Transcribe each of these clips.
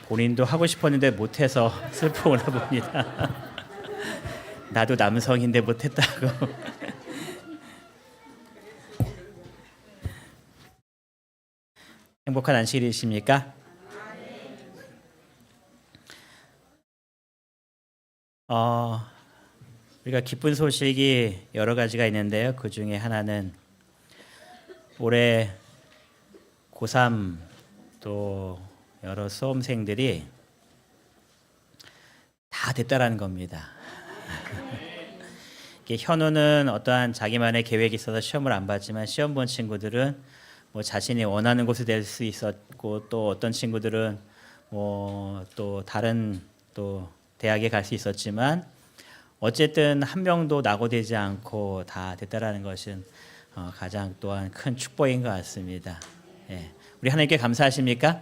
본인도 하고 싶었는데 못해서 슬퍼오나 봅니다. 나도 남성인데 못했다고. 행복한 안식일이십니까? 우리가 기쁜 소식이 여러 가지가 있는데요. 그 중에 하나는 올해 고3 또 여러 수험생들이 다 됐다라는 겁니다. 현우는 어떠한 자기만의 계획이 있어서 시험을 안 봤지만 시험 본 친구들은 뭐 자신이 원하는 곳에 될 수 있었고, 또 어떤 친구들은 뭐 또 다른 또 대학에 갈 수 있었지만 어쨌든 한 명도 낙오되지 않고 다 됐다라는 것은 가장 또한 큰 축복인 것 같습니다. 예. 우리 하나님께 감사하십니까?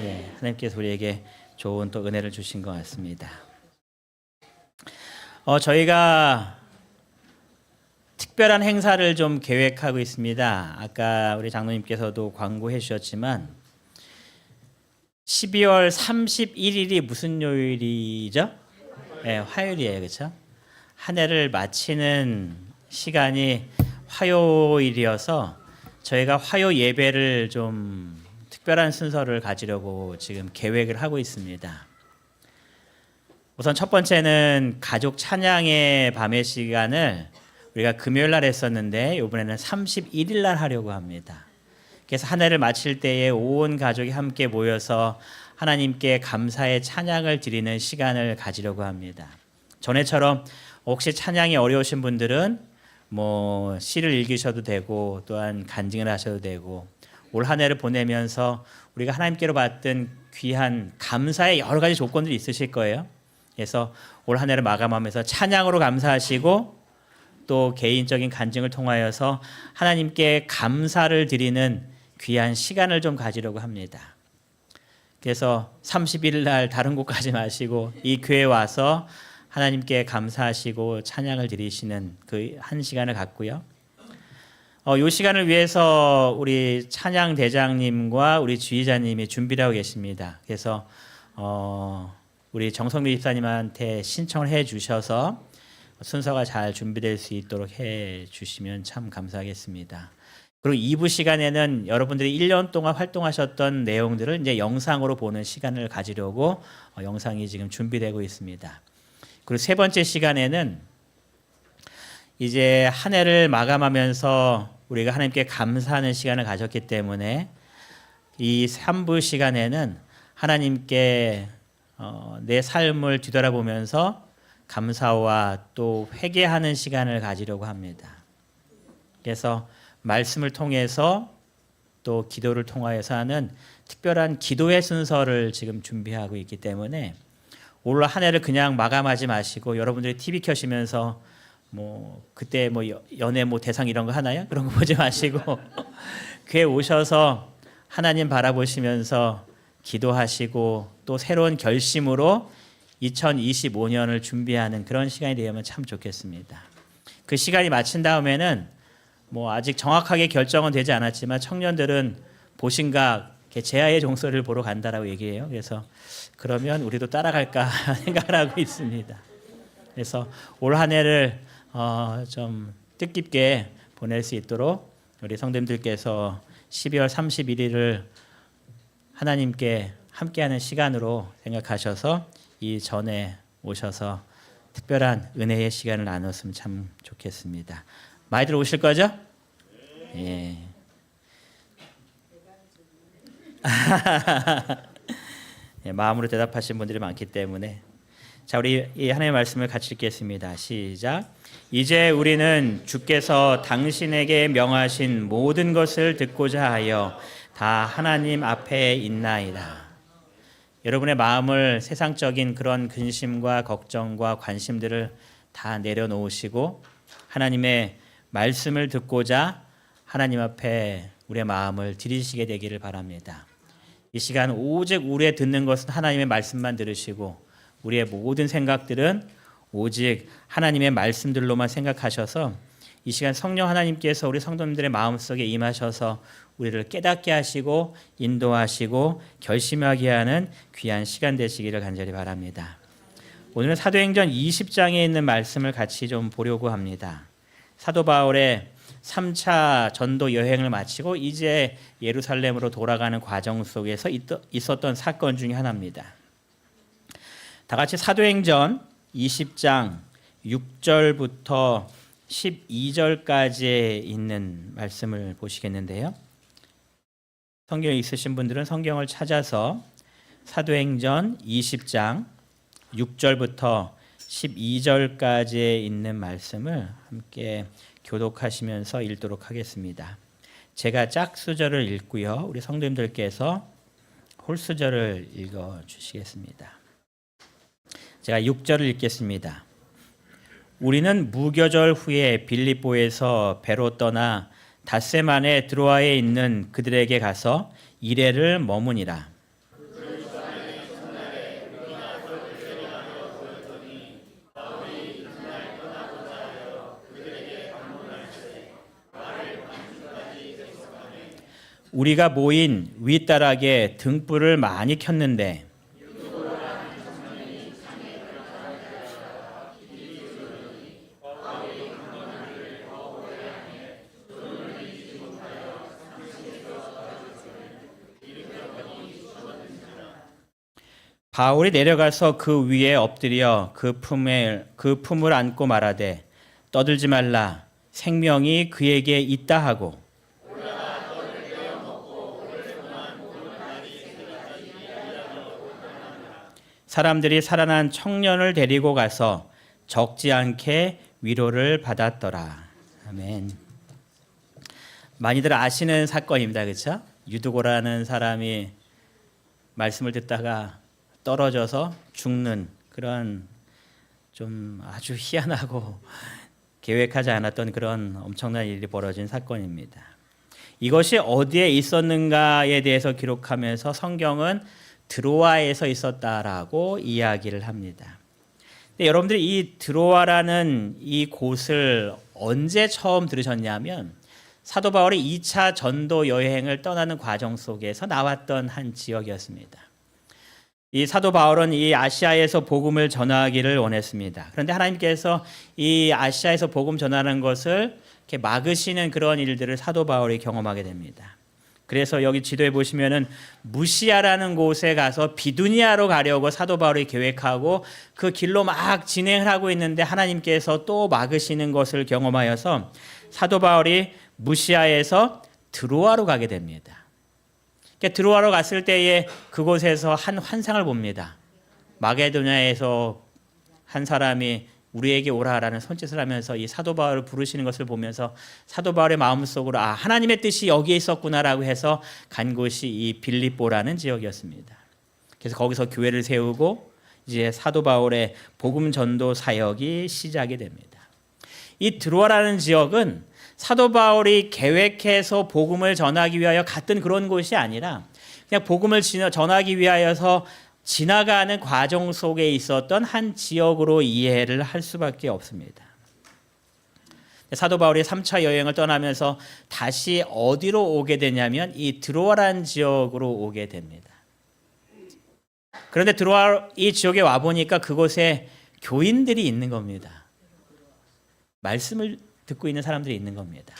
예. 하나님께서 우리에게 좋은 또 은혜를 주신 것 같습니다. 저희가 특별한 행사를 좀 계획하고 있습니다. 아까 우리 장로님께서도 광고해 주셨지만 12월 31일이 무슨 요일이죠? 네, 화요일이에요. 그렇죠? 한 해를 마치는 시간이 화요일이어서 저희가 화요 예배를 좀 특별한 순서를 가지려고 지금 계획을 하고 있습니다. 우선 첫 번째는 가족 찬양의 밤의 시간을 우리가 금요일 날 했었는데 이번에는 31일 날 하려고 합니다. 그래서 한 해를 마칠 때에 온 가족이 함께 모여서 하나님께 감사의 찬양을 드리는 시간을 가지려고 합니다. 전에처럼 혹시 찬양이 어려우신 분들은 뭐 시를 읽으셔도 되고 또한 간증을 하셔도 되고, 올 한 해를 보내면서 우리가 하나님께로 받던 귀한 감사의 여러 가지 조건들이 있으실 거예요. 그래서 올 한 해를 마감하면서 찬양으로 감사하시고 또 개인적인 간증을 통하여서 하나님께 감사를 드리는 귀한 시간을 좀 가지려고 합니다. 그래서 31일 날 다른 곳 가지 마시고 이 교회에 와서 하나님께 감사하시고 찬양을 드리시는 그 한 시간을 갖고요. 이 시간을 위해서 우리 찬양 대장님과 우리 주의자님이 준비를 하고 계십니다. 그래서 우리 정성미 집사님한테 신청을 해 주셔서 순서가 잘 준비될 수 있도록 해 주시면 참 감사하겠습니다. 그리고 2부 시간에는 여러분들이 1년 동안 활동하셨던 내용들을 이제 영상으로 보는 시간을 가지려고 영상이 지금 준비되고 있습니다. 그리고 세 번째 시간에는 이제 한 해를 마감하면서 우리가 하나님께 감사하는 시간을 가졌기 때문에 이 3부 시간에는 하나님께 내 삶을 뒤돌아보면서 감사와 또 회개하는 시간을 가지려고 합니다. 그래서 말씀을 통해서 또 기도를 통하여서 하는 특별한 기도의 순서를 지금 준비하고 있기 때문에 올 한 해를 그냥 마감하지 마시고 여러분들이 TV 켜시면서 뭐 그때 뭐 연애 뭐 대상 이런 거 하나요? 그런 거 보지 마시고 교회 오셔서 하나님 바라보시면서 기도하시고 또 새로운 결심으로 2025년을 준비하는 그런 시간이 되면 참 좋겠습니다. 그 시간이 마친 다음에는 뭐 아직 정확하게 결정은 되지 않았지만 청년들은 보신각 제아의 종소리를 보러 간다라고 얘기해요. 그래서 그러면 우리도 따라갈까 생각을 하고 있습니다. 그래서 올 한 해를 좀 뜻깊게 보낼 수 있도록 우리 성도님들께서 12월 31일을 하나님께 함께하는 시간으로 생각하셔서 이 전에 오셔서 특별한 은혜의 시간을 나눴으면 참 좋겠습니다. 많이들 오실 거죠? 예. 예, 마음으로 대답하신 분들이 많기 때문에 자, 우리 이 하나님의 말씀을 같이 읽겠습니다. 시작. 이제 우리는 주께서 당신에게 명하신 모든 것을 듣고자 하여 다 하나님 앞에 있나이다. 여러분의 마음을 세상적인 그런 근심과 걱정과 관심들을 다 내려놓으시고 하나님의 말씀을 듣고자 하나님 앞에 우리의 마음을 들이시게 되기를 바랍니다. 이 시간 오직 우리의 듣는 것은 하나님의 말씀만 들으시고 우리의 모든 생각들은 오직 하나님의 말씀들로만 생각하셔서 이 시간 성령 하나님께서 우리 성도님들의 마음속에 임하셔서 우리를 깨닫게 하시고 인도하시고 결심하게 하는 귀한 시간 되시기를 간절히 바랍니다. 오늘은 사도행전 20장에 있는 말씀을 같이 좀 보려고 합니다. 사도 바울의 3차 전도 여행을 마치고 이제 예루살렘으로 돌아가는 과정 속에서 있었던 사건 중에 하나입니다. 다 같이 사도행전 20장 6절부터 12절까지에 있는 말씀을 보시겠는데요. 성경에 있으신 분들은 성경을 찾아서 사도행전 20장 6절부터 12절까지에 있는 말씀을 함께 교독하시면서 읽도록 하겠습니다. 제가 짝수절을 읽고요. 우리 성도님들께서 홀수절을 읽어주시겠습니다. 제가 6절을 읽겠습니다. 우리는 무교절 후에 빌립보에서 배로 떠나 닷새만에 드로아에 있는 그들에게 가서 이레를 머무니라. 우리가 모인 윗다락에 등불을 많이 켰는데 바울이 내려가서 그 위에 엎드려 그 품을 안고 말하되 떠들지 말라 생명이 그에게 있다 하고 사람들이 살아난 청년을 데리고 가서 적지 않게 위로를 받았더라. 아멘. 많이들 아시는 사건입니다. 그렇죠? 유두고라는 사람이 말씀을 듣다가 떨어져서 죽는 그런 좀 아주 희한하고 계획하지 않았던 그런 엄청난 일이 벌어진 사건입니다. 이것이 어디에 있었는가에 대해서 기록하면서 성경은 드로아에서 있었다라고 이야기를 합니다. 근데 여러분들이 이 드로아라는 이 곳을 언제 처음 들으셨냐면 사도 바울이 2차 전도 여행을 떠나는 과정 속에서 나왔던 한 지역이었습니다. 이 사도 바울은 이 아시아에서 복음을 전하기를 원했습니다. 그런데 하나님께서 이 아시아에서 복음 전하는 것을 이렇게 막으시는 그런 일들을 사도 바울이 경험하게 됩니다. 그래서 여기 지도에 보시면은 무시아라는 곳에 가서 비두니아로 가려고 사도 바울이 계획하고 그 길로 막 진행을 하고 있는데 하나님께서 또 막으시는 것을 경험하여서 사도 바울이 무시아에서 드로아로 가게 됩니다. 드로아로 갔을 때에 그곳에서 한 환상을 봅니다. 마게도냐에서 한 사람이 우리에게 오라라는 손짓을 하면서 이 사도 바울을 부르시는 것을 보면서 사도 바울의 마음속으로 하나님의 뜻이 여기에 있었구나라고 해서 간 곳이 이 빌립보라는 지역이었습니다. 그래서 거기서 교회를 세우고 이제 사도 바울의 복음 전도 사역이 시작이 됩니다. 이 드로아라는 지역은 사도 바울이 계획해서 복음을 전하기 위하여 갔던 그런 곳이 아니라 그냥 복음을 전하기 위하여서 지나가는 과정 속에 있었던 한 지역으로 이해를 할 수밖에 없습니다. 사도 바울이 3차 여행을 떠나면서 다시 어디로 오게 되냐면 이 드로아라는 지역으로 오게 됩니다. 그런데 드로아 이 지역에 와 보니까 그곳에 교인들이 있는 겁니다. 말씀을 듣고 있는 사람들이 있는 겁니다.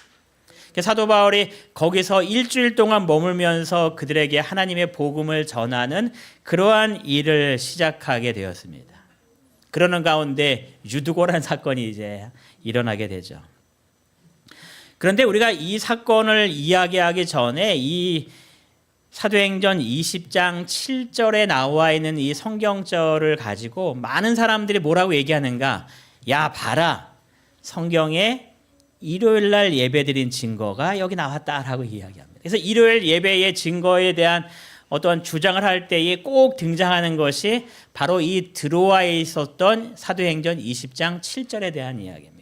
사도 바울이 거기서 일주일 동안 머물면서 그들에게 하나님의 복음을 전하는 그러한 일을 시작하게 되었습니다. 그러는 가운데 유두고라는 사건이 이제 일어나게 되죠. 그런데 우리가 이 사건을 이야기하기 전에 이 사도행전 20장 7절에 나와 있는 이 성경절을 가지고 많은 사람들이 뭐라고 얘기하는가? 야, 봐라. 성경에 일요일 날 예배드린 증거가 여기 나왔다라고 이야기합니다. 그래서 일요일 예배의 증거에 대한 어떤 주장을 할 때에 꼭 등장하는 것이 바로 이 드로아에 있었던 사도행전 20장 7절에 대한 이야기입니다.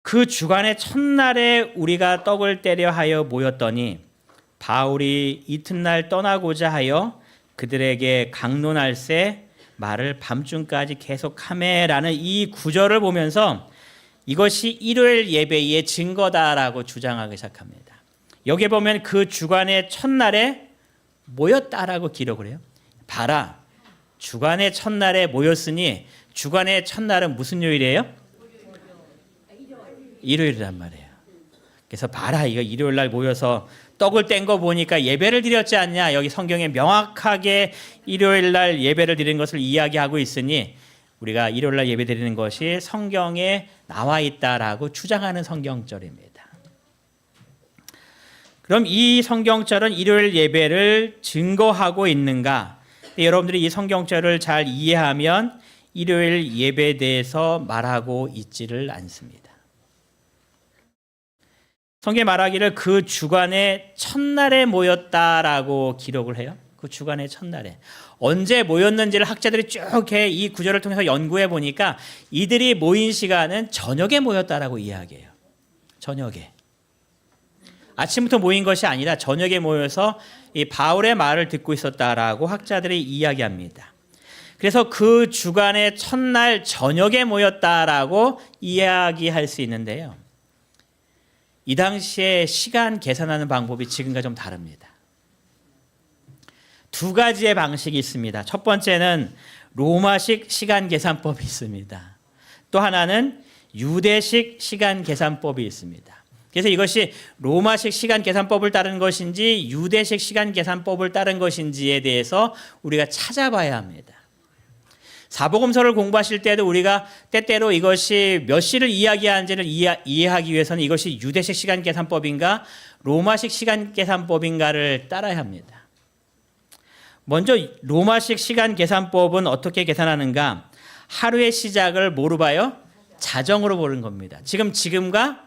그 주간의 첫날에 우리가 떡을 떼려 하여 모였더니 바울이 이튿날 떠나고자 하여 그들에게 강론할세 말을 밤중까지 계속하매라는 이 구절을 보면서 이것이 일요일 예배의 증거다라고 주장하기 시작합니다. 여기 보면 그 주간의 첫날에 모였다라고 기록을 해요. 봐라, 주간의 첫날에 모였으니 주간의 첫날은 무슨 요일이에요? 일요일이란 말이에요. 그래서 봐라, 이거 일요일 날 모여서 떡을 뗀 거 보니까 예배를 드렸지 않냐. 여기 성경에 명확하게 일요일 날 예배를 드리는 것을 이야기하고 있으니 우리가 일요일 날 예배 드리는 것이 성경에 나와 있다라고 주장하는 성경절입니다. 그럼 이 성경절은 일요일 예배를 증거하고 있는가? 여러분들이 이 성경절을 잘 이해하면 일요일 예배에 대해서 말하고 있지를 않습니다. 성경에 말하기를 그 주간의 첫날에 모였다라고 기록을 해요. 그 주간의 첫날에. 언제 모였는지를 학자들이 쭉 이 구절을 통해서 연구해 보니까 이들이 모인 시간은 저녁에 모였다라고 이야기해요. 저녁에. 아침부터 모인 것이 아니라 저녁에 모여서 이 바울의 말을 듣고 있었다라고 학자들이 이야기합니다. 그래서 그 주간의 첫날 저녁에 모였다라고 이야기할 수 있는데요. 이 당시에 시간 계산하는 방법이 지금과 좀 다릅니다. 두 가지의 방식이 있습니다. 첫 번째는 로마식 시간 계산법이 있습니다. 또 하나는 유대식 시간 계산법이 있습니다. 그래서 이것이 로마식 시간 계산법을 따른 것인지 유대식 시간 계산법을 따른 것인지에 대해서 우리가 찾아봐야 합니다. 사복음서를 공부하실 때도 우리가 때때로 이것이 몇 시를 이야기하는지를 이해하기 위해서는 이것이 유대식 시간 계산법인가 로마식 시간 계산법인가를 따라야 합니다. 먼저 로마식 시간 계산법은 어떻게 계산하는가? 하루의 시작을 뭐로 봐요? 자정으로 보는 겁니다. 지금과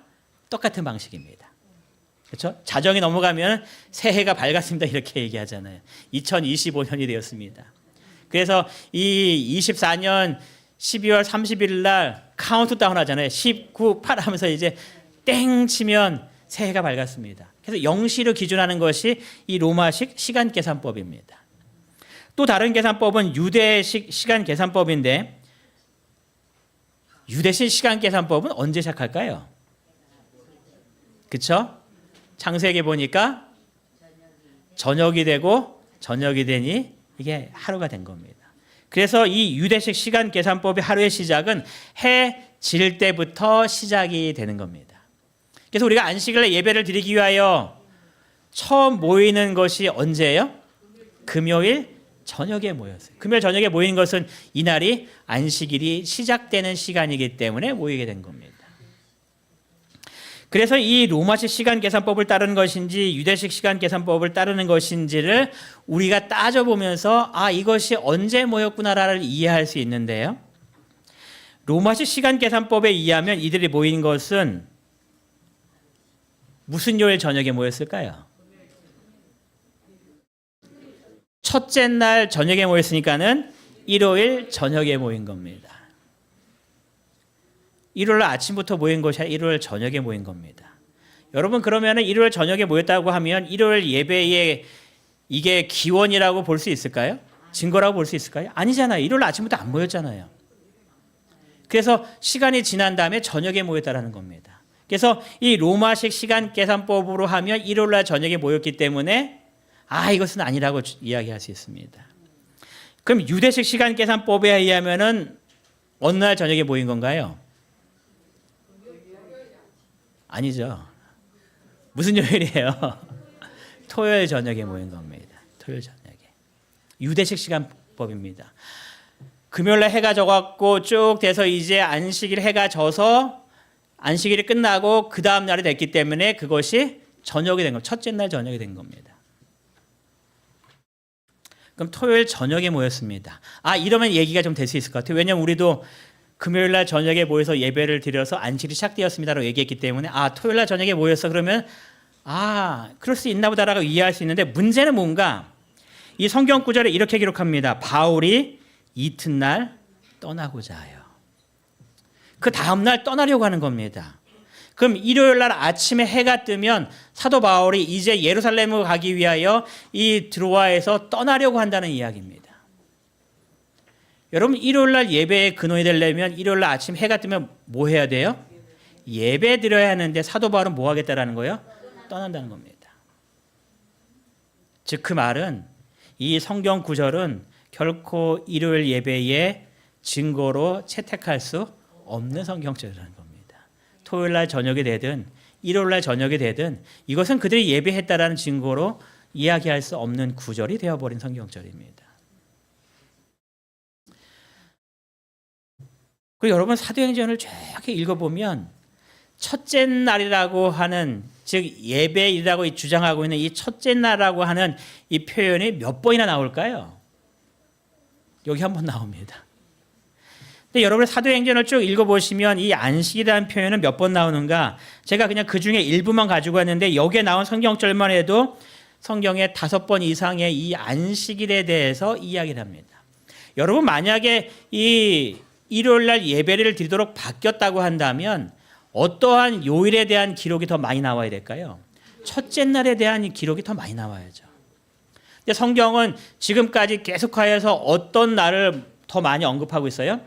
똑같은 방식입니다. 그렇죠? 자정이 넘어가면 새해가 밝았습니다. 이렇게 얘기하잖아요. 2025년이 되었습니다. 그래서 이 24년 12월 30일 날 카운트다운 하잖아요. 19, 8 하면서 이제 땡 치면 새해가 밝았습니다. 그래서 0시로 기준하는 것이 이 로마식 시간 계산법입니다. 또 다른 계산법은 유대식 시간 계산법인데 유대식 시간 계산법은 언제 시작할까요? 그렇죠? 창세기 보니까 저녁이 되고 저녁이 되니 이게 하루가 된 겁니다. 그래서 이 유대식 시간 계산법의 하루의 시작은 해 질 때부터 시작이 되는 겁니다. 그래서 우리가 안식일에 예배를 드리기 위하여 처음 모이는 것이 언제예요? 금요일 저녁에 모였어요. 금요일 저녁에 모이는 것은 이날이 안식일이 시작되는 시간이기 때문에 모이게 된 겁니다. 그래서 이 로마식 시간 계산법을 따르는 것인지 유대식 시간 계산법을 따르는 것인지를 우리가 따져보면서 이것이 언제 모였구나를 이해할 수 있는데요. 로마식 시간 계산법에 의하면 이들이 모인 것은 무슨 요일 저녁에 모였을까요? 첫째 날 저녁에 모였으니까는 일요일 저녁에 모인 겁니다. 일요일 아침부터 모인 것이 아니라 일요일 저녁에 모인 겁니다. 여러분 그러면 일요일 저녁에 모였다고 하면 일요일 예배에 이게 기원이라고 볼 수 있을까요? 증거라고 볼 수 있을까요? 아니잖아요. 일요일 아침부터 안 모였잖아요. 그래서 시간이 지난 다음에 저녁에 모였다라는 겁니다. 그래서 이 로마식 시간 계산법으로 하면 일요일 날 저녁에 모였기 때문에 이것은 아니라고 이야기할 수 있습니다. 그럼 유대식 시간 계산법에 의하면은 어느 날 저녁에 모인 건가요? 아니죠. 무슨 요일이에요? 토요일 저녁에 모인 겁니다. 토요일 저녁에. 유대식 시간법입니다. 금요일에 해가 져갖고 쭉 돼서 이제 안식일 해가 져서 안식일이 끝나고 그 다음 날이 됐기 때문에 그것이 저녁이 된 겁니다. 첫째 날 저녁이 된 겁니다. 그럼 토요일 저녁에 모였습니다. 이러면 얘기가 좀 될 수 있을 것 같아요. 왜냐하면 우리도 금요일 날 저녁에 모여서 예배를 드려서 안식일이 시작되었습니다라고 얘기했기 때문에 토요일 날 저녁에 모였어 그러면 그럴 수 있나 보다라고 이해할 수 있는데 문제는 뭔가 이 성경 구절에 이렇게 기록합니다. 바울이 이튿날 떠나고자 하여. 그 다음 날 떠나려고 하는 겁니다. 그럼 일요일 날 아침에 해가 뜨면 사도 바울이 이제 예루살렘으로 가기 위하여 이 드로아에서 떠나려고 한다는 이야기입니다. 여러분 일요일 날 예배의 근원이 되려면 일요일 날 아침 해가 뜨면 뭐 해야 돼요? 예배 드려야 하는데 사도 바울은 뭐 하겠다라는 거예요? 떠난다는 겁니다. 즉 그 말은 이 성경 구절은 결코 일요일 예배의 증거로 채택할 수 없는 성경절이라는 겁니다. 토요일 날 저녁이 되든 일요일 날 저녁이 되든 이것은 그들이 예배했다라는 증거로 이야기할 수 없는 구절이 되어버린 성경절입니다. 그리고 여러분 사도행전을 쭉 읽어보면 첫째 날이라고 하는, 즉 예배이라고 주장하고 있는 이 첫째 날이라고 하는 이 표현이 몇 번이나 나올까요? 여기 한 번 나옵니다. 근데 여러분 사도행전을 쭉 읽어보시면 이 안식이라는 표현은 몇 번 나오는가? 제가 그냥 그 중에 일부만 가지고 왔는데 여기에 나온 성경절만 해도 성경에 5번 이상의 이 안식일에 대해서 이야기를 합니다. 여러분 만약에 이 일요일 날 예배를 드리도록 바뀌었다고 한다면 어떠한 요일에 대한 기록이 더 많이 나와야 될까요? 첫째 날에 대한 기록이 더 많이 나와야죠. 근데 성경은 지금까지 계속하여서 어떤 날을 더 많이 언급하고 있어요?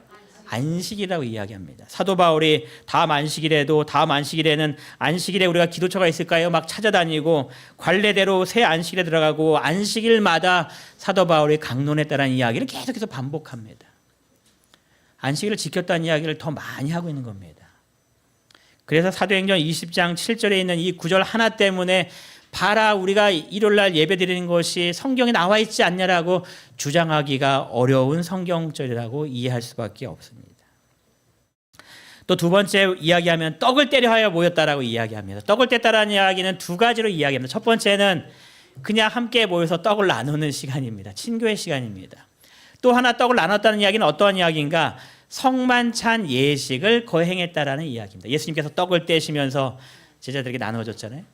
안식이라고 이야기합니다. 사도 바울이 다음 안식일에는 안식일에 우리가 기도처가 있을까요? 막 찾아다니고 관례대로 새 안식일에 들어가고 안식일마다 사도 바울이 강론했다는 이야기를 계속해서 반복합니다. 안식일을 지켰다는 이야기를 더 많이 하고 있는 겁니다. 그래서 사도행전 20장 7절에 있는 이 구절 하나 때문에 봐라 우리가 일요일날 예배 드리는 것이 성경에 나와 있지 않냐라고 주장하기가 어려운 성경절이라고 이해할 수밖에 없습니다. 또 두 번째 이야기하면 떡을 떼려 하여 모였다라고 이야기합니다. 떡을 뗐다라는 이야기는 두 가지로 이야기합니다. 첫 번째는 그냥 함께 모여서 떡을 나누는 시간입니다. 친교의 시간입니다. 또 하나 떡을 나눴다는 이야기는 어떠한 이야기인가? 성만찬 예식을 거행했다라는 이야기입니다. 예수님께서 떡을 떼시면서 제자들에게 나눠줬잖아요.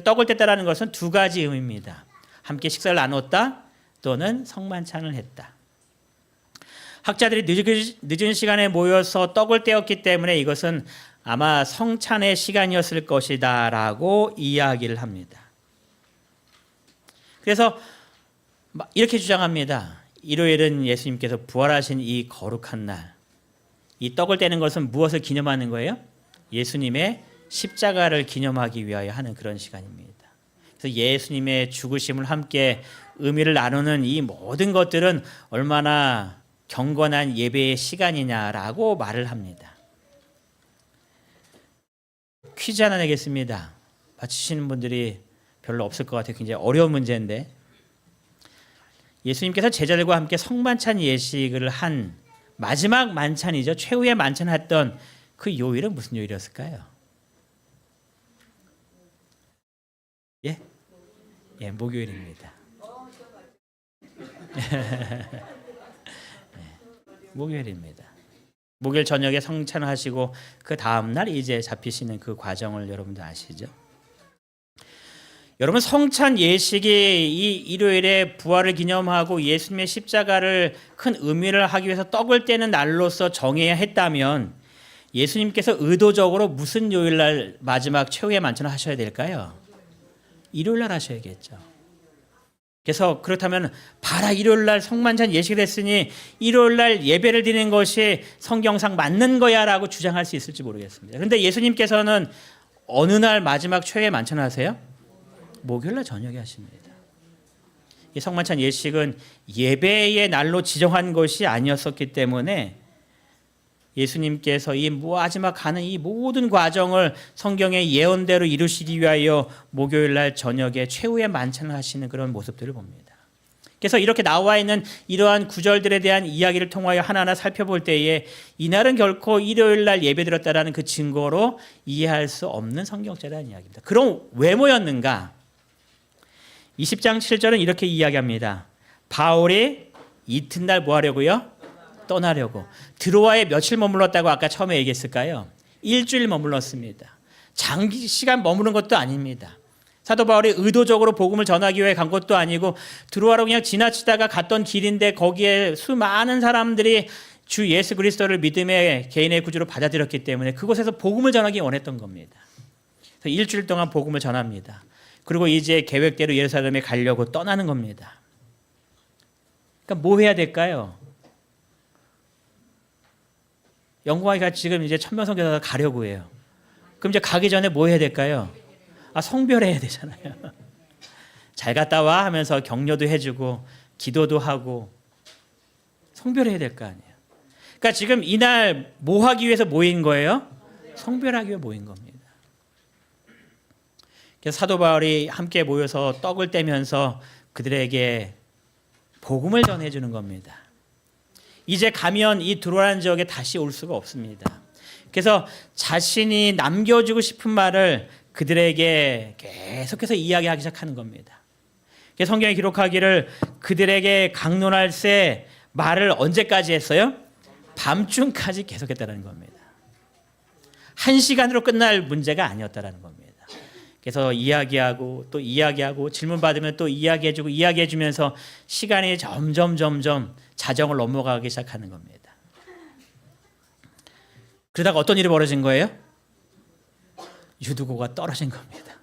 떡을 뗐다라는 것은 두 가지 의미입니다. 함께 식사를 나눴다 또는 성만찬을 했다. 학자들이 늦은 시간에 모여서 떡을 떼었기 때문에 이것은 아마 성찬의 시간이었을 것이다 라고 이야기를 합니다. 그래서 이렇게 주장합니다. 일요일은 예수님께서 부활하신 이 거룩한 날, 이 떡을 떼는 것은 무엇을 기념하는 거예요? 예수님의 십자가를 기념하기 위하여 하는 그런 시간입니다. 그래서 예수님의 죽으심을 함께 의미를 나누는 이 모든 것들은 얼마나 경건한 예배의 시간이냐라고 말을 합니다. 퀴즈 하나 내겠습니다. 맞추시는 분들이 별로 없을 것 같아요. 굉장히 어려운 문제인데 예수님께서 제자들과 함께 성만찬 예식을 한 마지막 만찬이죠. 최후의 만찬을 했던 그 요일은 무슨 요일이었을까요? 예, 목요일입니다. 목요일입니다. 목요일 저녁에 성찬을 하시고 그 다음 날 이제 잡히시는 그 과정을 여러분들 아시죠? 여러분 성찬 예식이 이 일요일에 부활을 기념하고 예수님의 십자가를 큰 의미를 하기 위해서 떡을 떼는 날로서 정해야 했다면 예수님께서 의도적으로 무슨 요일날 마지막 최후의 만찬을 하셔야 될까요? 일요일날 하셔야겠죠. 그래서 그렇다면 봐라 일요일날 성만찬 예식을 했으니 일요일날 예배를 드리는 것이 성경상 맞는 거야 라고 주장할 수 있을지 모르겠습니다. 그런데 예수님께서는 어느 날 마지막 최후의 만찬을 하세요? 목요일날 저녁에 하십니다. 이 성만찬 예식은 예배의 날로 지정한 것이 아니었었기 때문에 예수님께서 이 마지막 가는 이 모든 과정을 성경의 예언대로 이루시기 위하여 목요일날 저녁에 최후의 만찬을 하시는 그런 모습들을 봅니다. 그래서 이렇게 나와 있는 이러한 구절들에 대한 이야기를 통하여 하나하나 살펴볼 때에 이날은 결코 일요일날 예배드렸다라는 그 증거로 이해할 수 없는 성경절이라는 이야기입니다. 그럼 왜 모였는가? 20장 7절은 이렇게 이야기합니다. 바울이 이튿날 뭐 하려고요? 떠나려고. 드로아에 며칠 머물렀다고 아까 처음에 얘기했을까요? 일주일 머물렀습니다. 장기 시간 머무는 것도 아닙니다. 사도 바울이 의도적으로 복음을 전하기 위해 간 것도 아니고 드로아로 그냥 지나치다가 갔던 길인데 거기에 수많은 사람들이 주 예수 그리스도를 믿음의 개인의 구주로 받아들였기 때문에 그곳에서 복음을 전하기 원했던 겁니다. 그래서 일주일 동안 복음을 전합니다. 그리고 이제 계획대로 예루살렘에 가려고 떠나는 겁니다. 그러니까 뭐 해야 될까요? 영광이가 지금 이제 천명성교사 가려고 해요. 그럼 이제 가기 전에 뭐 해야 될까요? 성별해야 되잖아요. 잘 갔다 와 하면서 격려도 해주고 기도도 하고 성별해야 될 거 아니에요. 그러니까 지금 이날 뭐 하기 위해서 모인 거예요? 성별하기 위해 모인 겁니다. 그래서 사도 바울이 함께 모여서 떡을 떼면서 그들에게 복음을 전해주는 겁니다. 이제 가면 이 드로아라는 지역에 다시 올 수가 없습니다. 그래서 자신이 남겨주고 싶은 말을 그들에게 계속해서 이야기하기 시작하는 겁니다. 그래서 성경에 기록하기를 그들에게 강론할새 말을 언제까지 했어요? 밤중까지 계속했다는 겁니다. 1시간으로 끝날 문제가 아니었다는 겁니다. 그래서 이야기하고 또 이야기하고 질문 받으면 또 이야기해주고 이야기해주면서 시간이 점점 자정을 넘어가기 시작하는 겁니다. 그러다가 어떤 일이 벌어진 거예요? 유두고가 떨어진 겁니다.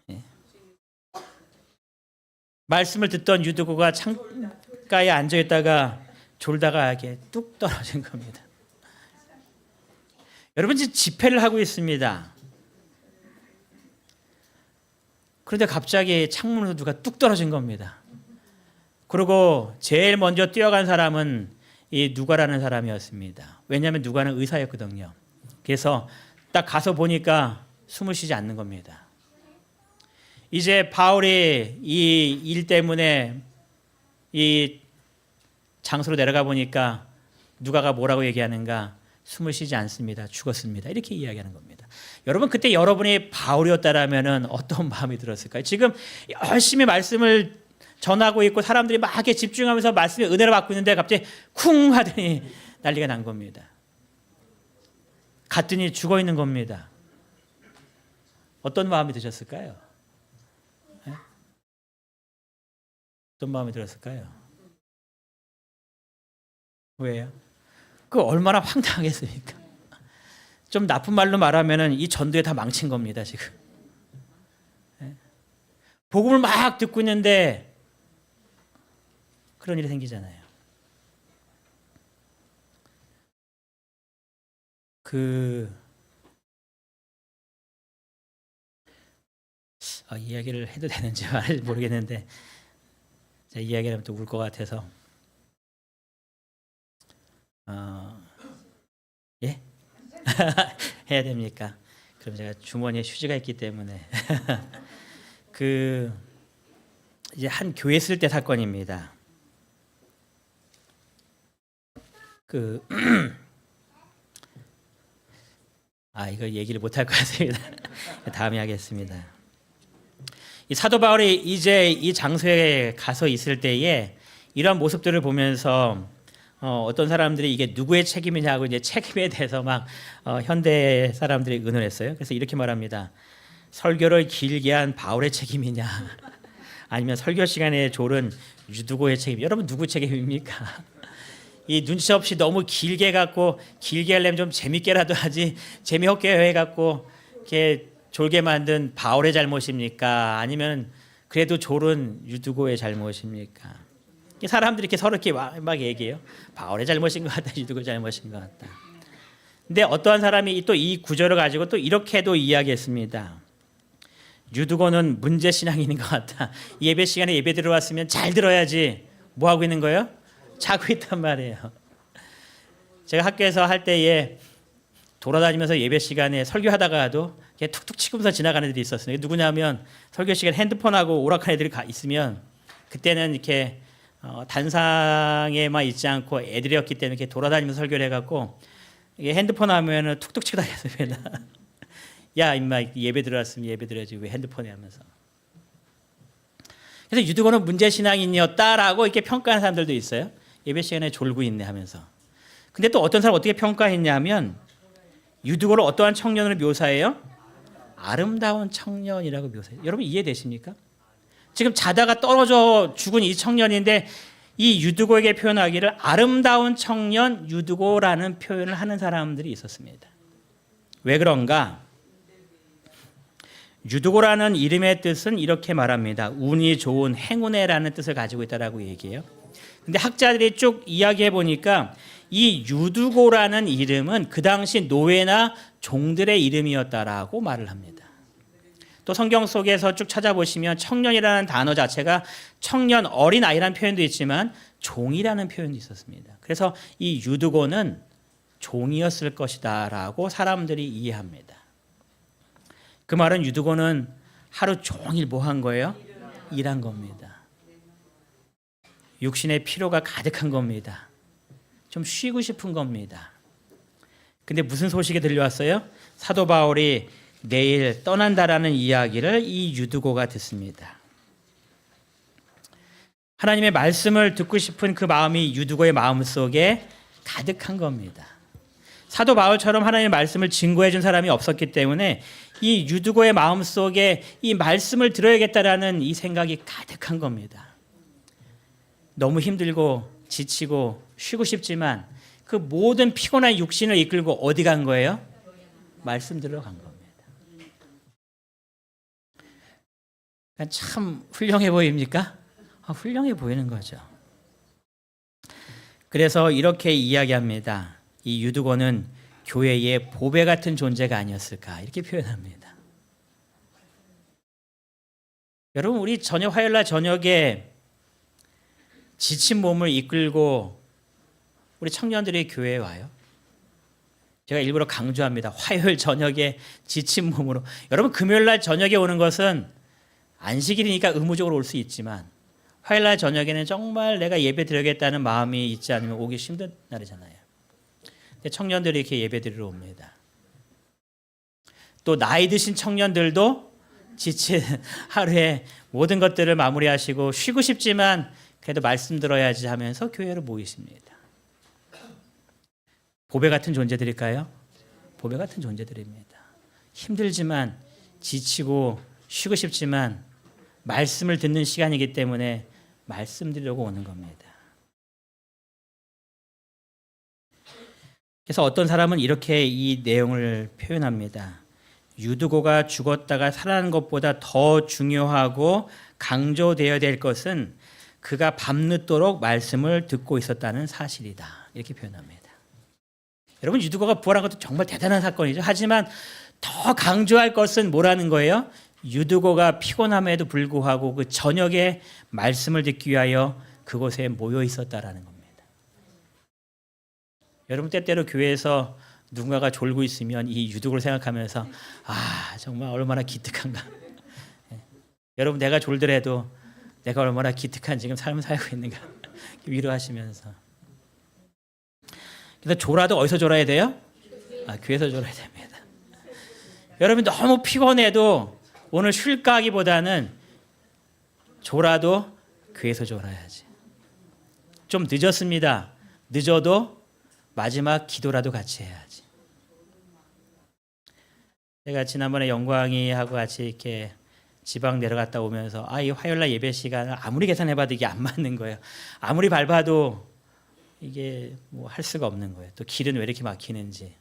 예. 말씀을 듣던 유두고가 창가에 앉아있다가 졸다가 이렇게 뚝 떨어진 겁니다. 여러분 지금 집회를 하고 있습니다. 그런데 갑자기 창문으로 누가 뚝 떨어진 겁니다. 그리고 제일 먼저 뛰어간 사람은 이 누가라는 사람이었습니다. 왜냐하면 누가는 의사였거든요. 그래서 딱 가서 보니까 숨을 쉬지 않는 겁니다. 이제 바울이 이 일 때문에 이 장소로 내려가 보니까 누가가 뭐라고 얘기하는가? 숨을 쉬지 않습니다. 죽었습니다. 이렇게 이야기하는 겁니다. 여러분 그때 여러분이 바울이었다라면 어떤 마음이 들었을까요? 지금 열심히 말씀을 전하고 있고 사람들이 막 이렇게 집중하면서 말씀의 은혜를 받고 있는데 갑자기 쿵 하더니 난리가 난 겁니다. 갔더니 죽어 있는 겁니다. 어떤 마음이 드셨을까요? 네? 어떤 마음이 들었을까요? 왜요? 그 얼마나 황당하겠습니까? 좀 나쁜 말로 말하면은 이 전도에 다 망친 겁니다, 지금. 네? 복음을 막 듣고 있는데 그런 일이 생기잖아요. 이야기를 해도 되는지 모르겠는데 제가 이야기를 하면 또 울 것 같아서 예? 해야 됩니까? 그럼 제가 주머니에 휴지가 있기 때문에 이제 한 교회 쓸 때 사건입니다. 이거 얘기를 못할 것 같습니다. 다음에 하겠습니다. 이 사도 바울이 이제 이 장소에 가서 있을 때에 이런 모습들을 보면서 어떤 사람들이 이게 누구의 책임이냐고 이제 책임에 대해서 막 현대 사람들이 의논했어요. 그래서 이렇게 말합니다. 설교를 길게 한 바울의 책임이냐, 아니면 설교 시간에 졸은 유두고의 책임? 여러분 누구 책임입니까? 이 눈치 없이 너무 길게 갖고 길게 하려면 좀 재밌게라도 하지 재미없게 해갖고 이렇게 졸게 만든 바울의 잘못입니까? 아니면 그래도 졸은 유두고의 잘못입니까? 사람들이 이렇게 서로 이렇게 막 얘기해요. 바울의 잘못인 것 같다, 유두고의 잘못인 것 같다. 근데 어떠한 사람이 또 이 구절을 가지고 또 이렇게도 이야기했습니다. 유두고는 문제 신앙인인 것 같다. 예배 시간에 예배 들어왔으면 잘 들어야지. 뭐 하고 있는 거예요? 자고 있단 말이에요. 제가 학교에서 할 때에 돌아다니면서 예배 시간에 설교하다가도 툭툭 치면서 지나가는 애들이 있었어요. 누구냐면 설교 시간에 핸드폰하고 오락한 애들이 있으면 그때는 이렇게 단상에만 있지 않고 애들이었기 때문에 이렇게 돌아다니면서 설교를 해갖고 핸드폰 하면은 툭툭 치고 다녔습니다. 야 임마 예배 들어왔으면 예배 드려야지 왜 핸드폰에 하면서. 그래서 유두고는 문제 신앙인이었다라고 이렇게 평가하는 사람들도 있어요. 예배 시간에 졸고 있네 하면서. 근데 또 어떤 사람 어떻게 평가했냐면 유두고를 어떠한 청년을 묘사해요? 아름다운 청년이라고 묘사해요. 여러분 이해되십니까? 지금 자다가 떨어져 죽은 이 청년인데 이 유두고에게 표현하기를 아름다운 청년 유두고라는 표현을 하는 사람들이 있었습니다. 왜 그런가? 유두고라는 이름의 뜻은 이렇게 말합니다. 운이 좋은 행운의라는 뜻을 가지고 있다라고 얘기해요. 근데 학자들이 쭉 이야기해 보니까 이 유두고라는 이름은 그 당시 노예나 종들의 이름이었다라고 말을 합니다. 또 성경 속에서 쭉 찾아보시면 청년이라는 단어 자체가 청년, 어린 아이라는 표현도 있지만 종이라는 표현도 있었습니다. 그래서 이 유두고는 종이었을 것이다라고 사람들이 이해합니다. 그 말은 유두고는 하루 종일 뭐 한 거예요? 일한 겁니다. 육신의 피로가 가득한 겁니다. 좀 쉬고 싶은 겁니다. 근데 무슨 소식이 들려왔어요? 사도 바울이 내일 떠난다라는 이야기를 이 유두고가 듣습니다. 하나님의 말씀을 듣고 싶은 그 마음이 유두고의 마음속에 가득한 겁니다. 사도 바울처럼 하나님의 말씀을 증거해 준 사람이 없었기 때문에 이 유두고의 마음속에 이 말씀을 들어야겠다라는 이 생각이 가득한 겁니다. 너무 힘들고 지치고 쉬고 싶지만 그 모든 피곤한 육신을 이끌고 어디 간 거예요? 말씀 들으러 간 겁니다. 참 훌륭해 보입니까? 훌륭해 보이는 거죠. 그래서 이렇게 이야기합니다. 이 유두고는 교회의 보배 같은 존재가 아니었을까 이렇게 표현합니다. 여러분, 우리 화요일날 저녁에 지친 몸을 이끌고 우리 청년들이 교회에 와요. 제가 일부러 강조합니다. 화요일 저녁에 지친 몸으로. 여러분, 금요일날 저녁에 오는 것은 안식일이니까 의무적으로 올 수 있지만 화요일날 저녁에는 정말 내가 예배 드리겠다는 마음이 있지 않으면 오기 힘든 날이잖아요. 근데 청년들이 이렇게 예배 드리러 옵니다. 또 나이 드신 청년들도 지친 하루에 모든 것들을 마무리하시고 쉬고 싶지만 그래도 말씀 들어야지 하면서 교회로 모이십니다. 보배 같은 존재들일까요? 보배 같은 존재들입니다. 힘들지만 지치고 쉬고 싶지만 말씀을 듣는 시간이기 때문에 말씀드리려고 오는 겁니다. 그래서 어떤 사람은 이렇게 이 내용을 표현합니다. 유두고가 죽었다가 살아난 것보다 더 중요하고 강조되어야 될 것은 그가 밤늦도록 말씀을 듣고 있었다는 사실이다. 이렇게 표현합니다. 여러분, 유두고가 부활한 것도 정말 대단한 사건이죠. 하지만 더 강조할 것은 뭐라는 거예요? 유두고가 피곤함에도 불구하고 그 저녁에 말씀을 듣기 위하여 그곳에 모여 있었다라는 겁니다. 여러분, 때때로 교회에서 누군가가 졸고 있으면 이 유두고를 생각하면서 정말 얼마나 기특한가. 여러분, 내가 졸더라도 내가 얼마나 기특한 지금 삶을 살고 있는가 위로하시면서. 그래서 졸아도 어디서 졸아야 돼요? 교회에서 졸아야 됩니다. 여러분, 너무 피곤해도 오늘 쉴까 하기보다는 졸아도 교회에서 졸아야지. 좀 늦었습니다. 늦어도 마지막 기도라도 같이 해야지. 제가 지난번에 영광이하고 같이 이렇게 지방 내려갔다 오면서 이 화요일날 예배 시간을 아무리 계산해봐도 이게 안 맞는 거예요. 아무리 밟아도 이게 뭐 할 수가 없는 거예요. 또 길은 왜 이렇게 막히는지.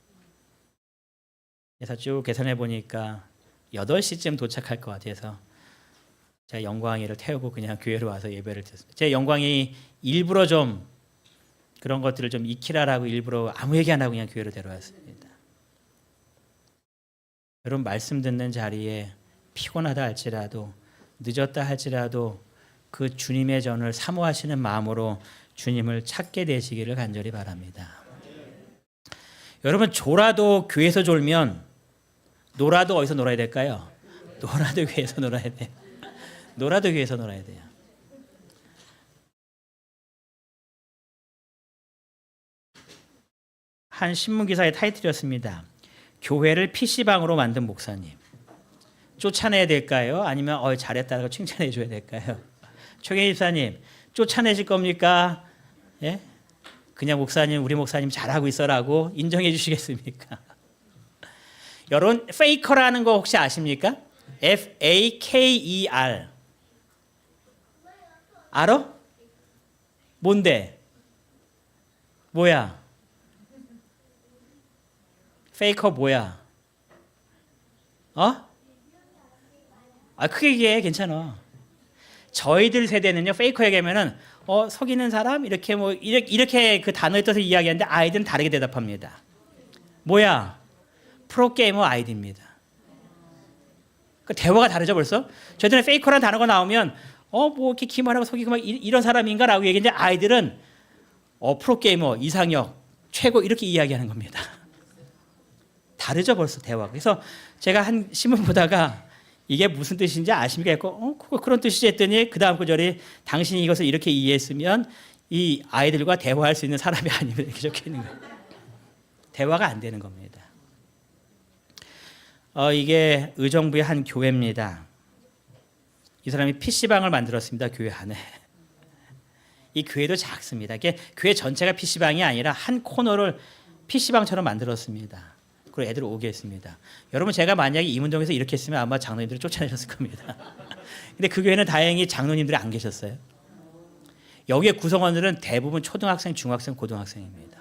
그래서 쭉 계산해 보니까 8시쯤 도착할 것 같아서 제가 영광이를 태우고 그냥 교회로 와서 예배를 드렸습니다. 제 영광이 일부러 좀 그런 것들을 좀 익히라라고 일부러 아무 얘기 안 하고 그냥 교회로 데려왔습니다. 여러분, 말씀 듣는 자리에 피곤하다 할지라도 늦었다 할지라도 그 주님의 전을 사모하시는 마음으로 주님을 찾게 되시기를 간절히 바랍니다. 여러분, 졸아도 교회에서 졸면 놀아도 어디서 놀아야 될까요? 놀아도 교회에서 놀아야 돼요. 놀아도 교회에서 놀아야 돼요. 한 신문 기사의 타이틀이었습니다. 교회를 PC방으로 만든 목사님. 쫓아내야 될까요? 아니면 잘했다고 칭찬해 줘야 될까요? 최경희 집사님, 쫓아내실 겁니까? 예? 그냥 우리 목사님 잘하고 있어라고 인정해 주시겠습니까? 여러분, 페이커라는 거 혹시 아십니까? Faker. 알아? 뭔데? 뭐야? 페이커 뭐야? 크게 얘기해. 괜찮아. 저희들 세대는요, 페이커 얘기하면은 속이는 사람 이렇게 뭐 이렇게 그 단어에 떠서 이야기하는데 아이들은 다르게 대답합니다. 뭐야? 프로게이머 아이디입니다. 그 대화가 다르죠 벌써? 저희들은 페이커라는 단어가 나오면 뭐 이렇게 기만하고 속이고 막 이런 사람인가라고 얘기했는데 아이들은 프로게이머 이상혁 최고 이렇게 이야기하는 겁니다. 다르죠 벌써 대화가. 그래서 제가 한 신문 보다가 이게 무슨 뜻인지 아십니까? 했고 그런 뜻이지 했더니 그 다음 구절이 당신이 이것을 이렇게 이해했으면 이 아이들과 대화할 수 있는 사람이 아닙니다. 이렇게 적혀 있는 거예요. 대화가 안 되는 겁니다. 이게 의정부의 한 교회입니다. 이 사람이 PC방을 만들었습니다. 교회 안에. 이 교회도 작습니다. 이게 교회 전체가 PC방이 아니라 한 코너를 PC방처럼 만들었습니다. 그리고 애들 오게 했습니다. 여러분 제가 만약에 이문동에서 이렇게 했으면 아마 장로님들이 쫓아내셨을 겁니다. 근데 그 교회는 다행히 장로님들이 안 계셨어요. 여기에 구성원들은 대부분 초등학생, 중학생, 고등학생입니다.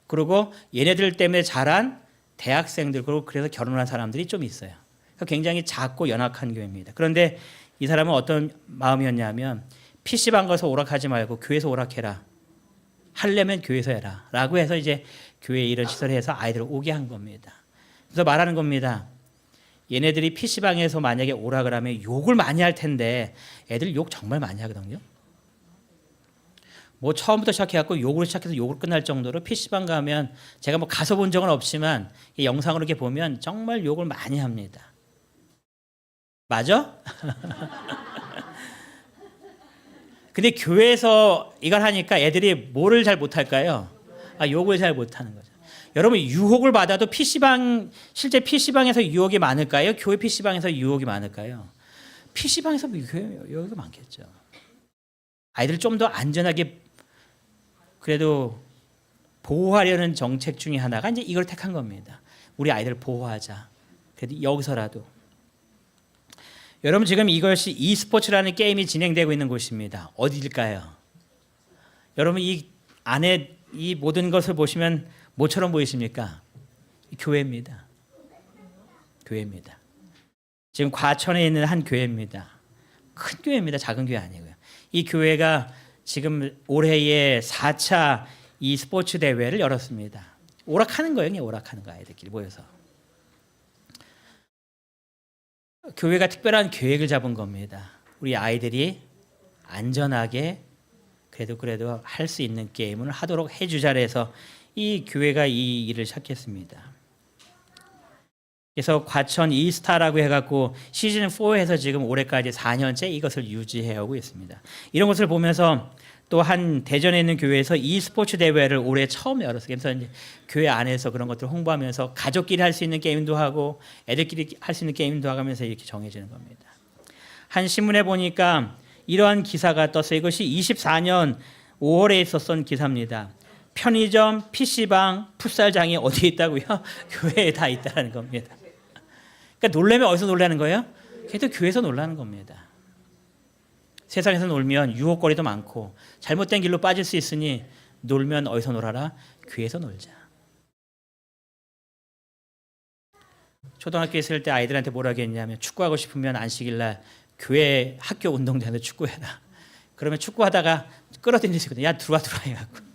그리고 얘네들 때문에 자란 대학생들 그리고 그래서 결혼한 사람들이 좀 있어요. 굉장히 작고 연약한 교회입니다. 그런데 이 사람은 어떤 마음이었냐면 PC방 가서 오락하지 말고 교회에서 오락해라. 하려면 교회에서 해라. 라고 해서 이제 교회에 이런 시설을 해서 아이들을 오게 한 겁니다. 그래서 말하는 겁니다. 얘네들이 PC방에서 만약에 오락을 하면 욕을 많이 할 텐데 애들 욕 정말 많이 하거든요. 뭐 처음부터 시작해갖고 욕으로 시작해서 욕으로 끝날 정도로 PC방 가면 제가 뭐 가서 본 적은 없지만 영상으로 이렇게 보면 정말 욕을 많이 합니다. 맞아? 근데 교회에서 이걸 하니까 애들이 뭐를 잘 못할까요? 욕을 잘 못하는 거죠. 여러분 유혹을 받아도 실제 PC방에서 유혹이 많을까요? 교회 PC방에서 유혹이 많을까요? PC방에서 유혹이 많겠죠. 아이들을 좀 더 안전하게 그래도 보호하려는 정책 중에 하나가 이제 이걸 택한 겁니다. 우리 아이들을 보호하자. 그래도 여기서라도. 여러분 지금 이것이 e스포츠라는 게임이 진행되고 있는 곳입니다. 어디일까요? 여러분 이 안에 이 모든 것을 보시면 뭐처럼 보이십니까? 교회입니다. 교회입니다. 지금 과천에 있는 한 교회입니다. 큰 교회입니다. 작은 교회 아니고요. 이 교회가 지금 올해에 4차 e스포츠 대회를 열었습니다. 오락하는 거예요. 오락하는 거 아이들끼리 모여서. 교회가 특별한 계획을 잡은 겁니다. 우리 아이들이 안전하게 그래도 할 수 있는 게임을 하도록 해주자 해서 이 교회가 이 일을 시작했습니다. 그래서 과천 이스타라고 해갖고 시즌 4에서 지금 올해까지 4년째 이것을 유지해오고 있습니다. 이런 것을 보면서 또 한 대전에 있는 교회에서 e스포츠 대회를 올해 처음 열었어요. 그래서 이제 교회 안에서 그런 것들을 홍보하면서 가족끼리 할 수 있는 게임도 하고 애들끼리 할 수 있는 게임도 하면서 이렇게 정해지는 겁니다. 한 신문에 보니까 이러한 기사가 떴어요. 이것이 24년 5월에 있었던 기사입니다. 편의점, PC방, 풋살장이 어디에 있다고요? 교회에 다 있다는 겁니다. 그러니까 놀라면 어디서 놀라는 거예요? 그래도 교회에서 놀라는 겁니다. 세상에서 놀면 유혹거리도 많고 잘못된 길로 빠질 수 있으니 놀면 어디서 놀아라? 교회에서 놀자. 초등학교에 있을 때 아이들한테 뭐라고 했냐면 축구하고 싶으면 안식일날 교회 학교 운동장에서 축구해라. 그러면 축구하다가 끌어들이시거든요. 야 들어와 해갖고.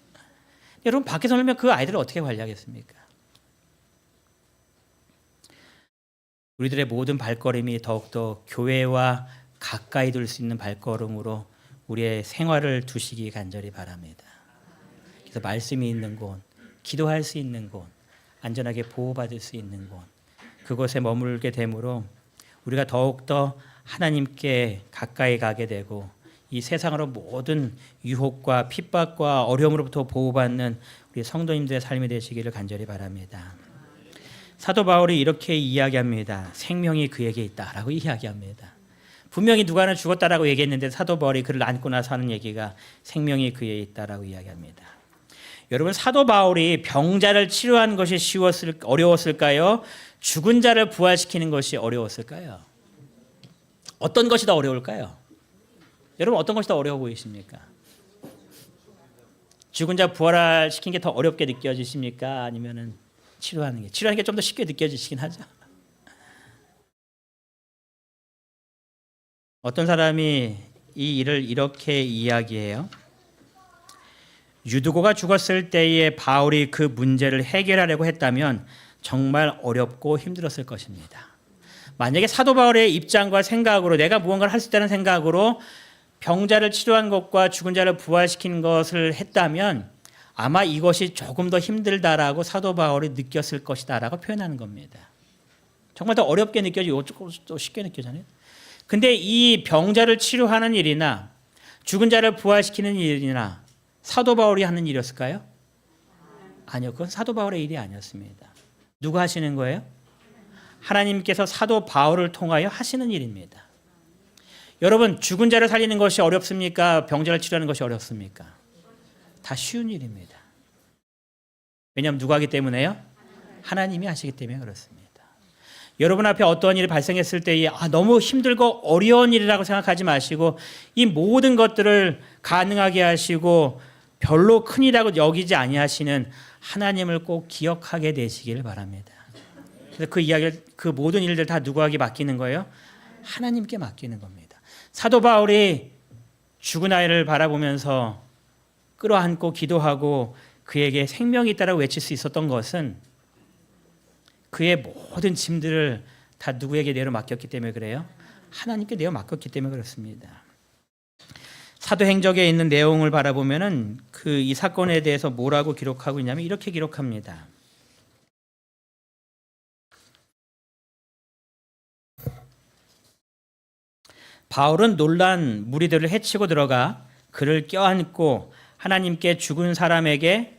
여러분 밖에서 놀면 그 아이들을 어떻게 관리하겠습니까? 우리들의 모든 발걸음이 더욱더 교회와 가까이 둘 수 있는 발걸음으로 우리의 생활을 두시기 간절히 바랍니다. 그래서 말씀이 있는 곳, 기도할 수 있는 곳, 안전하게 보호받을 수 있는 곳, 그곳에 머물게 되므로 우리가 더욱더 하나님께 가까이 가게 되고 이 세상으로 모든 유혹과 핍박과 어려움으로부터 보호받는 우리 성도님들의 삶이 되시기를 간절히 바랍니다. 사도 바울이 이렇게 이야기합니다. 생명이 그에게 있다라고 이야기합니다. 분명히 누가는 죽었다라고 얘기했는데 사도 바울이 그를 안고 나서 하는 얘기가 생명이 그에 있다라고 이야기합니다. 여러분 사도 바울이 병자를 치료하는 것이 어려웠을까요? 죽은 자를 부활시키는 것이 어려웠을까요? 어떤 것이 더 어려울까요? 여러분 어떤 것이 더 어려워 보이십니까? 죽은 자 부활시키는 게 더 어렵게 느껴지십니까? 아니면은 치료하는 게 좀 더 쉽게 느껴지시긴 하죠. 어떤 사람이 이 일을 이렇게 이야기해요. 유두고가 죽었을 때에 바울이 그 문제를 해결하려고 했다면 정말 어렵고 힘들었을 것입니다. 만약에 사도 바울의 입장과 생각으로 내가 무언가를 할 수 있다는 생각으로 병자를 치료한 것과 죽은 자를 부활시킨 것을 했다면 아마 이것이 조금 더 힘들다라고 사도 바울이 느꼈을 것이다라고 표현하는 겁니다. 정말 더 어렵게 느껴지고 또 쉽게 느껴지잖아요. 근데 이 병자를 치료하는 일이나 죽은 자를 부활시키는 일이나 사도 바울이 하는 일이었을까요? 아니요. 그건 사도 바울의 일이 아니었습니다. 누가 하시는 거예요? 하나님께서 사도 바울을 통하여 하시는 일입니다. 여러분, 죽은 자를 살리는 것이 어렵습니까? 병자를 치료하는 것이 어렵습니까? 다 쉬운 일입니다. 왜냐하면 누가 하기 때문에요? 하나님이 하시기 때문에 그렇습니다. 여러분 앞에 어떠한 일이 발생했을 때에 너무 힘들고 어려운 일이라고 생각하지 마시고 이 모든 것들을 가능하게 하시고 별로 큰일이라고 여기지 아니하시는 하나님을 꼭 기억하게 되시길 바랍니다. 그래서 그 이야기를 그 모든 일들 다 누구에게 맡기는 거예요? 하나님께 맡기는 겁니다. 사도 바울이 죽은 아이를 바라보면서 끌어안고 기도하고 그에게 생명이 있다라고 외칠 수 있었던 것은 그의 모든 짐들을 다 누구에게 내려 맡겼기 때문에 그래요? 하나님께 내려 맡겼기 때문에 그렇습니다. 사도행적에 있는 내용을 바라보면은 이 사건에 대해서 뭐라고 기록하고 있냐면 이렇게 기록합니다. 바울은 놀란 무리들을 해치고 들어가 그를 껴안고 하나님께 죽은 사람에게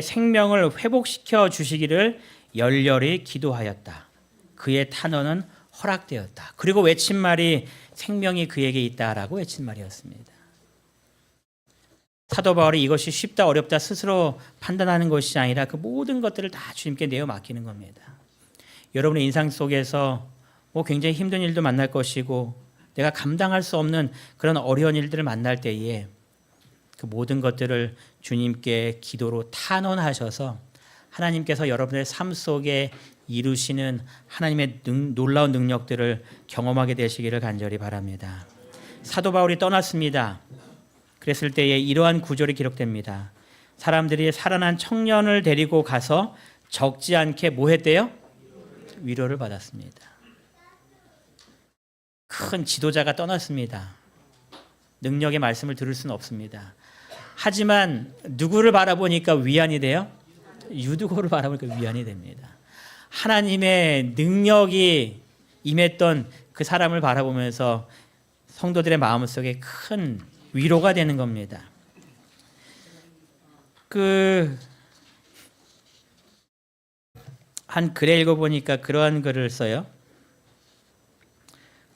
생명을 회복시켜 주시기를 열렬히 기도하였다. 그의 탄원은 허락되었다. 그리고 외친 말이 생명이 그에게 있다라고 외친 말이었습니다. 사도 바울이 이것이 쉽다 어렵다 스스로 판단하는 것이 아니라 그 모든 것들을 다 주님께 내어 맡기는 겁니다. 여러분의 인상 속에서 굉장히 힘든 일도 만날 것이고 내가 감당할 수 없는 그런 어려운 일들을 만날 때에 그 모든 것들을 주님께 기도로 탄원하셔서 하나님께서 여러분의 삶 속에 이루시는 하나님의 놀라운 능력들을 경험하게 되시기를 간절히 바랍니다. 사도 바울이 떠났습니다. 그랬을 때에 이러한 구절이 기록됩니다. 사람들이 살아난 청년을 데리고 가서 적지 않게 뭐 했대요? 위로를 받았습니다. 큰 지도자가 떠났습니다. 능력의 말씀을 들을 수는 없습니다. 하지만 누구를 바라보니까 위안이 돼요? 유두고를 바라보니까 위안이 됩니다. 하나님의 능력이 임했던 그 사람을 바라보면서 성도들의 마음속에 큰 위로가 되는 겁니다. 한 글에 읽어보니까 그러한 글을 써요.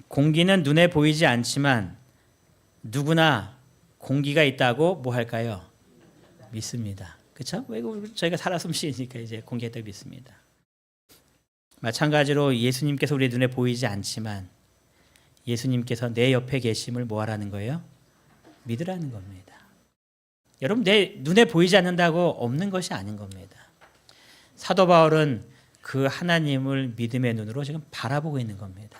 공기는 눈에 보이지 않지만 누구나 공기가 있다고 뭐 할까요? 믿습니다. 그렇죠? 저희가 살아 숨쉬니까 이제 공기가 있다고 믿습니다. 마찬가지로 예수님께서 우리 눈에 보이지 않지만 예수님께서 내 옆에 계심을 뭐 하라는 거예요? 믿으라는 겁니다. 여러분 내 눈에 보이지 않는다고 없는 것이 아닌 겁니다. 사도 바울은 그 하나님을 믿음의 눈으로 지금 바라보고 있는 겁니다.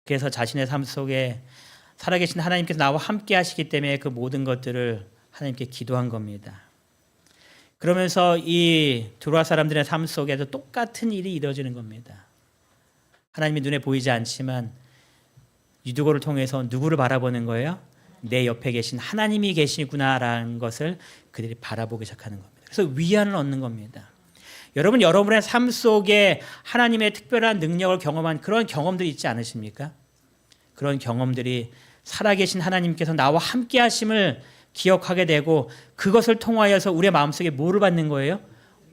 그래서 자신의 삶 속에 살아계신 하나님께서 나와 함께 하시기 때문에 그 모든 것들을 하나님께 기도한 겁니다. 그러면서 이 드로아 사람들의 삶 속에도 똑같은 일이 이루어지는 겁니다. 하나님이 눈에 보이지 않지만 유두고를 통해서 누구를 바라보는 거예요? 내 옆에 계신 하나님이 계시구나라는 것을 그들이 바라보기 시작하는 겁니다. 그래서 위안을 얻는 겁니다. 여러분, 여러분의 삶 속에 하나님의 특별한 능력을 경험한 그런 경험들이 있지 않으십니까? 그런 경험들이 살아계신 하나님께서 나와 함께 하심을 기억하게 되고 그것을 통하여서 우리의 마음속에 뭐를 받는 거예요?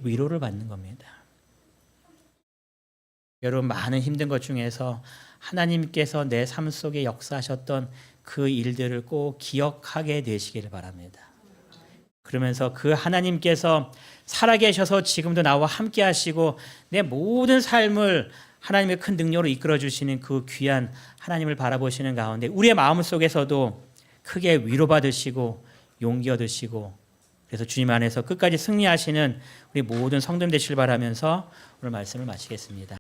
위로를 받는 겁니다. 여러분, 많은 힘든 것 중에서 하나님께서 내 삶 속에 역사하셨던 그 일들을 꼭 기억하게 되시기를 바랍니다. 그러면서 그 하나님께서 살아계셔서 지금도 나와 함께 하시고 내 모든 삶을 하나님의 큰 능력으로 이끌어 주시는 그 귀한 하나님을 바라보시는 가운데 우리의 마음 속에서도 크게 위로받으시고 용기 얻으시고 그래서 주님 안에서 끝까지 승리하시는 우리 모든 성도님 되시길 바라면서 오늘 말씀을 마치겠습니다.